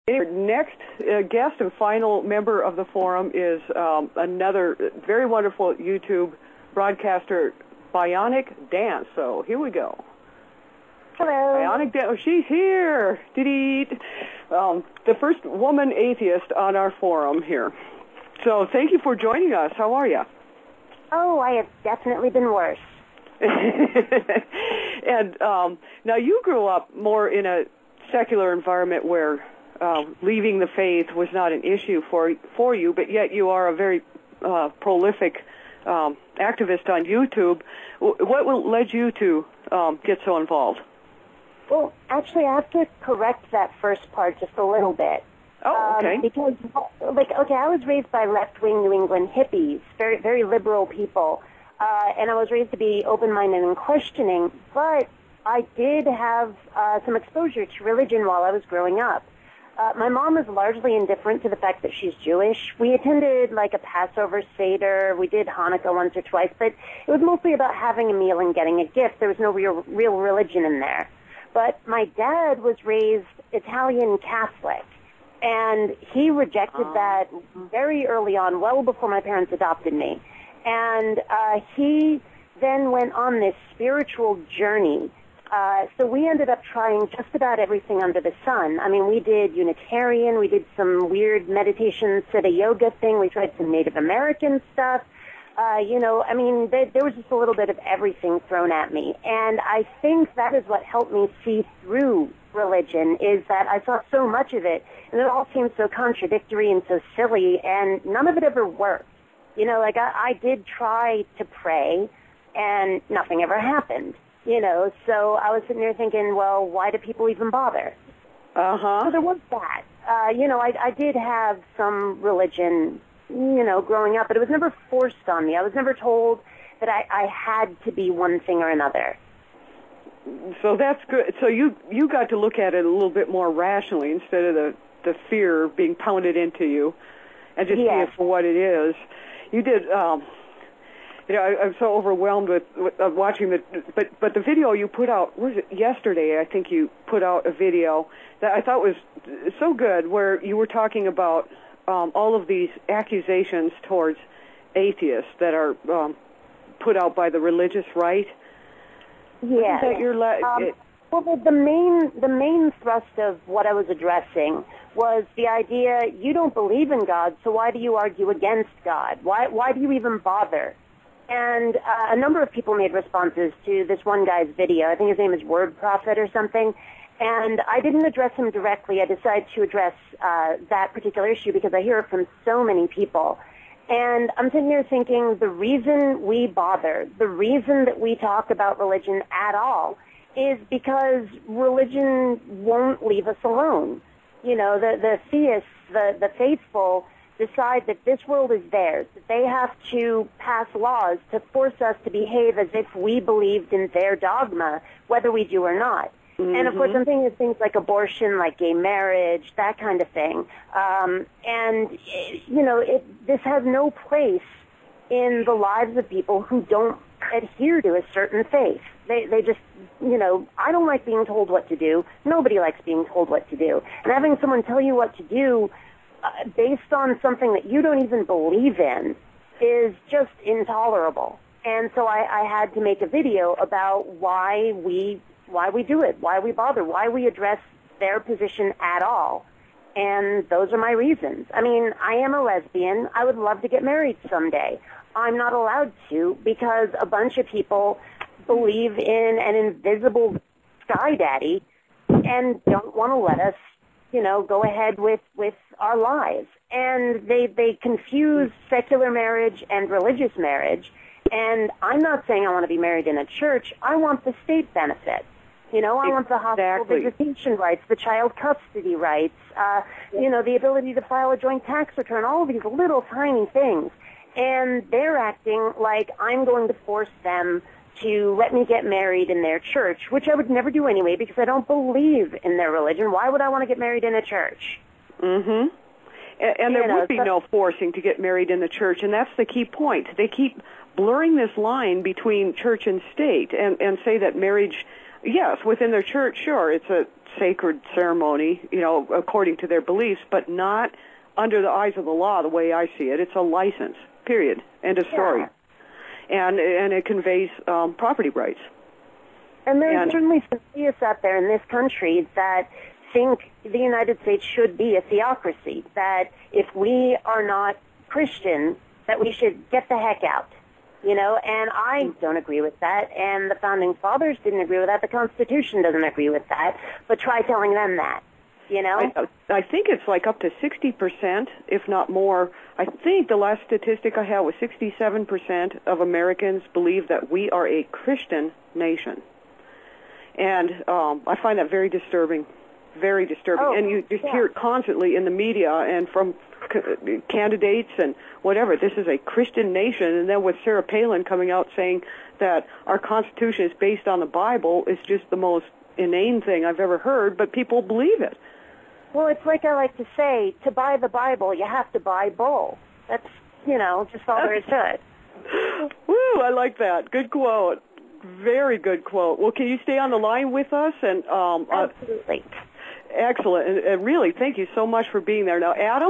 Our next guest and final member of the forum is another very wonderful YouTube broadcaster, BionicDance. So here we go. Hello. BionicDance. Oh, she's here. The first woman atheist on our forum here. So thank you for joining us. How are you? Oh, I have definitely been worse. And now you grew up more in a secular environment where leaving the faith was not an issue for you, but yet you are a very prolific activist on YouTube. What led you to get so involved? Well, actually, I have to correct that first part just a little bit. Oh, okay. Because, I was raised by left-wing New England hippies, very, very liberal people, and I was raised to be open-minded and questioning, but I did have some exposure to religion while I was growing up. My mom is largely indifferent to the fact that she's Jewish. We attended like a Passover Seder. We did Hanukkah once or twice, but it was mostly about having a meal and getting a gift. There was no real religion in there. But my dad was raised Italian Catholic, and he rejected that very early on, well before my parents adopted me. And he then went on this spiritual journey. So we ended up trying just about everything under the sun. I mean, we did Unitarian, we did some weird meditation, Siddha yoga thing, we tried some Native American stuff. There was just a little bit of everything thrown at me. And I think that is what helped me see through religion, is that I saw so much of it, and it all seemed so contradictory and so silly, and none of it ever worked. I did try to pray, and nothing ever happened. So I was sitting there thinking, well, why do people even bother? Uh-huh. So there was that. I did have some religion, growing up, but it was never forced on me. I was never told that I had to be one thing or another. So that's good. So you got to look at it a little bit more rationally instead of the fear being pounded into you, and just see it for what it is. You did... I'm so overwhelmed with watching but the video you put out, was it yesterday? I think you put out a video that I thought was so good, where you were talking about all of these accusations towards atheists that are put out by the religious right. Yeah. Well, the main thrust of what I was addressing was the idea you don't believe in God, so why do you argue against God? Why do you even bother? And a number of people made responses to this one guy's video. I think his name is Word Prophet or something. And I didn't address him directly. I decided to address that particular issue because I hear it from so many people. And I'm sitting here thinking the reason we bother, the reason that we talk about religion at all, is because religion won't leave us alone. The theists, the faithful, decide that this world is theirs, that they have to pass laws to force us to behave as if we believed in their dogma, whether we do or not. Mm-hmm. And, of course, I'm thinking of things like abortion, like gay marriage, that kind of thing. This has no place in the lives of people who don't adhere to a certain faith. They just, I don't like being told what to do. Nobody likes being told what to do. And having someone tell you what to do based on something that you don't even believe in is just intolerable. And so I had to make a video about why we do it, why we bother, why we address their position at all. And those are my reasons. I mean, I am a lesbian. I would love to get married someday. I'm not allowed to because a bunch of people believe in an invisible sky daddy and don't want to let us go ahead with our lives. And they confuse secular marriage and religious marriage. And I'm not saying I want to be married in a church. I want the state benefit. I want the hospital visitation rights, the child custody rights, the ability to file a joint tax return, all of these little tiny things. And they're acting like I'm going to force them to let me get married in their church, which I would never do anyway because I don't believe in their religion. Why would I want to get married in a church? Mm-hmm. And there would be no forcing to get married in the church, and that's the key point. They keep blurring this line between church and state and say that marriage Yes, within their church, sure, it's a sacred ceremony, according to their beliefs, but not under the eyes of the law the way I see it. It's a license, period, end of story. Yeah. And it conveys property rights. And there's certainly some theists out there in this country that think the United States should be a theocracy, that if we are not Christian, that we should get the heck out. And I don't agree with that, and the Founding Fathers didn't agree with that, the Constitution doesn't agree with that, but try telling them that, I think it's like up to 60%, if not more. I think the last statistic I had was 67% of Americans believe that we are a Christian nation. And I find that very disturbing, very disturbing. Oh, and you just hear it constantly in the media and from candidates and whatever. This is a Christian nation, and then with Sarah Palin coming out saying that our Constitution is based on the Bible is just the most inane thing I've ever heard, but people believe it. Well, it's like I like to say, to buy the Bible, you have to buy bull. That's, just all there is to it. Woo, I like that. Good quote. Very good quote. Well, can you stay on the line with us? And Absolutely. Excellent. And really, thank you so much for being there. Now, Adam?